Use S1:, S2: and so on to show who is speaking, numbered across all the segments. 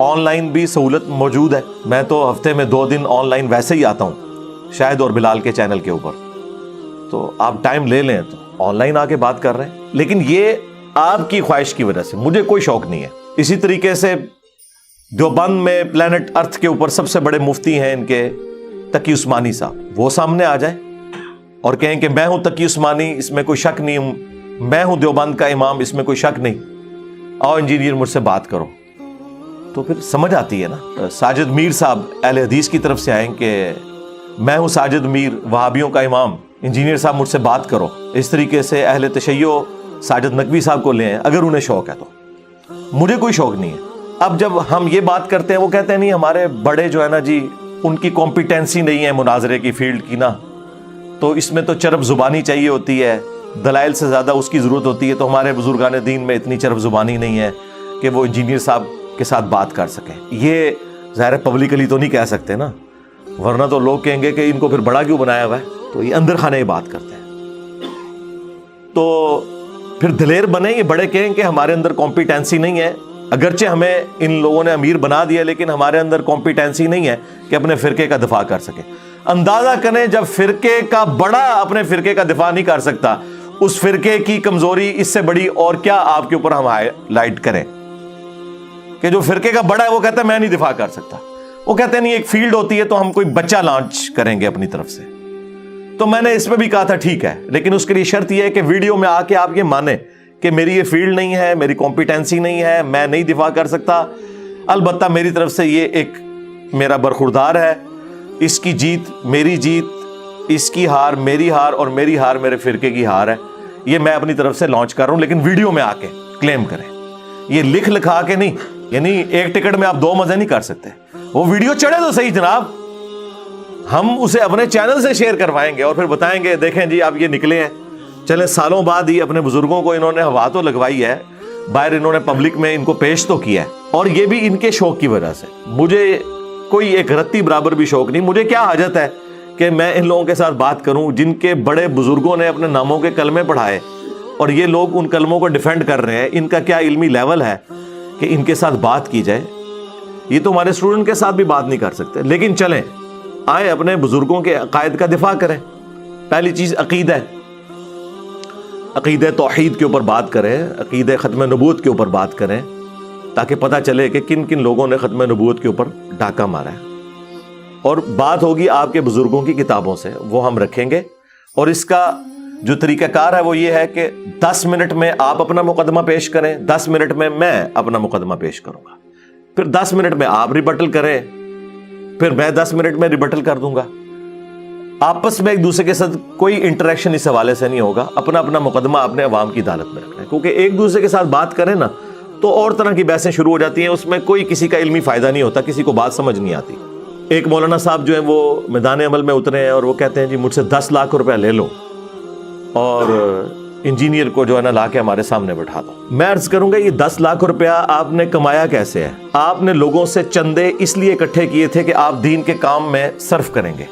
S1: On line بھی سہولت موجود ہے. میں تو ہفتے میں 2 دن آن لائن ویسے ہی آتا ہوں شاہد اور بلال کے چینل کے اوپر, تو آپ ٹائم لے لیں تو آن لائن آ کے بات کر رہے ہیں. لیکن یہ آپ کی خواہش کی وجہ سے, مجھے کوئی شوق نہیں ہے. اسی طریقے سے دیوبند میں پلانٹ ارتھ کے اوپر سب سے بڑے مفتی ہیں ان کے تقی عثمانی صاحب, وہ سامنے آ جائیں اور کہیں کہ میں ہوں تقی عثمانی, اس میں کوئی شک نہیں ہوں, میں ہوں دیوبند کا امام, اس میں کوئی شک نہیں, آؤ انجینئر مجھ سے بات کرو, تو پھر سمجھ آتی ہے نا. ساجد میر صاحب اہل حدیث کی طرف سے آئیں کہ میں ہوں ساجد میر وہابیوں کا امام, انجینئر صاحب مجھ سے بات کرو. اس طریقے سے اہل تشیع ساجد نقوی صاحب کو لے آئیں اگر انہیں شوق ہے تو. مجھے کوئی شوق نہیں ہے. اب جب ہم یہ بات کرتے ہیں وہ کہتے ہیں نہیں ہمارے بڑے جو ہے نا جی ان کی کمپیٹنسی نہیں ہے مناظرے کی فیلڈ کی نا, تو اس میں تو چرب زبانی چاہیے ہوتی ہے, دلائل سے زیادہ اس کی ضرورت ہوتی ہے, تو ہمارے بزرگان دین میں اتنی چرب زبانی نہیں ہے کہ وہ انجینئر صاحب کے ساتھ بات کر سکیں. یہ ظاہر پبلکلی تو نہیں کہہ سکتے نا, ورنہ تو لوگ کہیں گے کہ ان کو پھر بڑا کیوں بنایا ہوا ہے. تو یہ اندر خانے یہ بات کرتے ہیں. تو پھر دلیر بنے, یہ بڑے کہیں کہ ہمارے اندر کمپیٹنسی نہیں ہے, اگرچہ ہمیں ان لوگوں نے امیر بنا دیا لیکن ہمارے اندر کمپیٹنسی نہیں ہے کہ اپنے فرقے کا دفاع کر سکے. اندازہ کریں جب فرقے کا بڑا اپنے فرقے کا دفاع نہیں کر سکتا, اس فرقے کی کمزوری اس سے بڑی اور کیا آپ کے اوپر ہم ہائیلائٹ کریں کہ جو فرقے کا بڑا ہے وہ کہتا ہے میں نہیں دفاع کر سکتا. وہ کہتے ہیں نہیں ایک فیلڈ ہوتی ہے تو ہم کوئی بچہ لانچ کریں گے اپنی طرف سے. تو میں نے اس میں بھی کہا تھا ٹھیک ہے, لیکن اس کے لیے شرط یہ ہے کہ ویڈیو میں آ کے آپ یہ مانیں کہ میری یہ فیلڈ نہیں ہے, میری کمپیٹنسی نہیں ہے, میں نہیں دفاع کر سکتا. البتہ میری طرف سے یہ ایک میرا برخوردار ہے, اس کی جیت میری جیت, اس کی ہار میری ہار, اور میری ہار میرے فرقے کی ہار ہے. یہ میں اپنی طرف سے لانچ کر رہا ہوں, لیکن ویڈیو میں آ کے کلیم کریں, یہ لکھ لکھا کے نہیں. یعنی ایک ٹکٹ میں آپ 2 مزے نہیں کر سکتے. وہ ویڈیو چڑھے تو صحیح جناب, ہم اسے اپنے چینل سے شیئر کروائیں گے اور پھر بتائیں گے دیکھیں جی آپ یہ نکلے ہیں. چلیں سالوں بعد ہی اپنے بزرگوں کو انہوں نے ہوا تو لگوائی ہے, باہر انہوں نے پبلک میں ان کو پیش تو کیا ہے, اور یہ بھی ان کے شوق کی وجہ سے. مجھے کوئی ایک رتی برابر بھی شوق نہیں. مجھے کیا حاجت ہے کہ میں ان لوگوں کے ساتھ بات کروں جن کے بڑے بزرگوں نے اپنے ناموں کے کلمے پڑھائے اور یہ لوگ ان کلموں کو ڈیفینڈ کر رہے ہیں. ان کا کیا علمی لیول ہے کہ ان کے ساتھ بات کی جائے. یہ تو ہمارے اسٹوڈنٹ کے ساتھ بھی بات نہیں کر سکتے. لیکن چلیں آئے اپنے بزرگوں کے عقائد کا دفاع کریں. پہلی چیز عقیدہ ہے, عقیدہ توحید کے اوپر بات کریں, عقیدہ ختم نبوت کے اوپر بات کریں, تاکہ پتہ چلے کہ کن کن لوگوں نے ختم نبوت کے اوپر ڈاکہ مارا ہے. اور بات ہوگی آپ کے بزرگوں کی کتابوں سے, وہ ہم رکھیں گے. اور اس کا جو طریقہ کار ہے وہ یہ ہے کہ 10 منٹ میں آپ اپنا مقدمہ پیش کریں, 10 منٹ میں میں اپنا مقدمہ پیش کروں گا, پھر 10 منٹ میں آپ ریبٹل کریں, پھر میں 10 منٹ میں ریبٹل کر دوں گا. آپس میں ایک دوسرے کے ساتھ کوئی انٹریکشن اس حوالے سے نہیں ہوگا. اپنا اپنا مقدمہ اپنے عوام کی عدالت میں رکھنا ہے, کیونکہ ایک دوسرے کے ساتھ بات کریں نا تو اور طرح کی بحثیں شروع ہو جاتی ہیں, اس میں کوئی کسی کا علمی فائدہ نہیں ہوتا, کسی کو بات سمجھ نہیں آتی. ایک مولانا صاحب جو ہیں وہ میدان عمل میں اترے ہیں اور وہ کہتے ہیں جی مجھ سے 10 لاکھ روپے لے لو اور انجینئر کو جو ہے نا لا کے ہمارے سامنے بٹھا دو. میں عرض کروں گا یہ 10 لاکھ روپیہ آپ نے کمایا کیسے ہے؟ آپ نے لوگوں سے چندے اس لیے اکٹھے کیے تھے کہ آپ دین کے کام میں صرف کریں گے.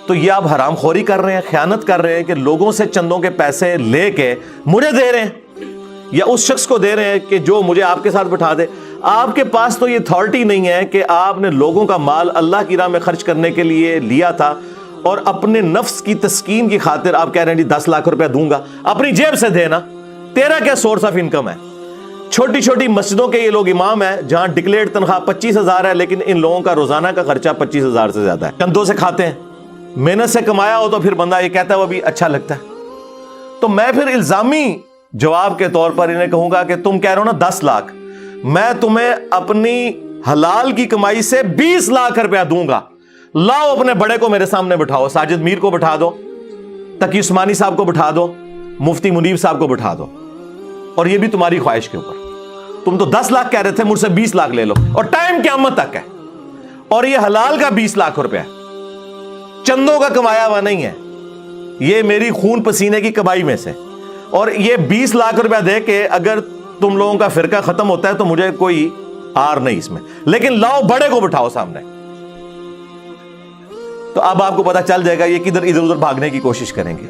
S1: تو یہ آپ حرام خوری کر رہے ہیں, خیانت کر رہے ہیں کہ لوگوں سے چندوں کے پیسے لے کے مجھے دے رہے ہیں یا اس شخص کو دے رہے ہیں کہ جو مجھے آپ کے ساتھ بٹھا دے. آپ کے پاس تو یہ اتھارٹی نہیں ہے کہ آپ نے لوگوں کا مال اللہ کی راہ میں خرچ کرنے کے لیے لیا تھا اور اپنے نفس کی تسکین کی خاطر آپ کہہ رہے ہیں جی 10 لاکھ روپے دوں گا. اپنی جیب سے دینا, تیرا کیا سورس آف انکم ہے؟ چھوٹی چھوٹی مسجدوں کے یہ لوگ امام ہیں جہاں ڈکلیئرڈ تنخواہ 25,000 ہے, لیکن ان لوگوں کا روزانہ کا خرچہ 25,000 سے زیادہ ہے. چندوں سے کھاتے ہیں, محنت سے کمایا ہو تو پھر بندہ یہ کہتا ہے وہ بھی اچھا لگتا ہے. تو میں پھر الزامی جواب کے طور پر انہیں کہوں گا کہ تم کہہ رہے ہو نا 10 لاکھ, میں تمہیں اپنی حلال کی کمائی سے 20 لاکھ روپیہ دوں گا. لاؤ اپنے بڑے کو میرے سامنے بٹھاؤ, ساجد میر کو بٹھا دو, تقی عثمانی صاحب کو بٹھا دو, مفتی منیب صاحب کو بٹھا دو, اور یہ بھی تمہاری خواہش کے اوپر. تم تو 10 لاکھ کہہ رہے تھے, مجھ سے 20 لاکھ لے لو, اور ٹائم قیامت تک ہے. اور یہ حلال کا 20 لاکھ روپیہ چندوں کا کمایا ہوا نہیں ہے, یہ میری خون پسینے کی کمائی میں سے. اور یہ 20 لاکھ روپیہ دے کے اگر تم لوگوں کا فرقہ ختم ہوتا ہے تو مجھے کوئی آر نہیں اس میں, لیکن لاؤ بڑے کو بٹھاؤ سامنے. تو اب آپ کو پتا چل جائے گا یہ کدھر ادھر ادھر بھاگنے کی کوشش کریں گے.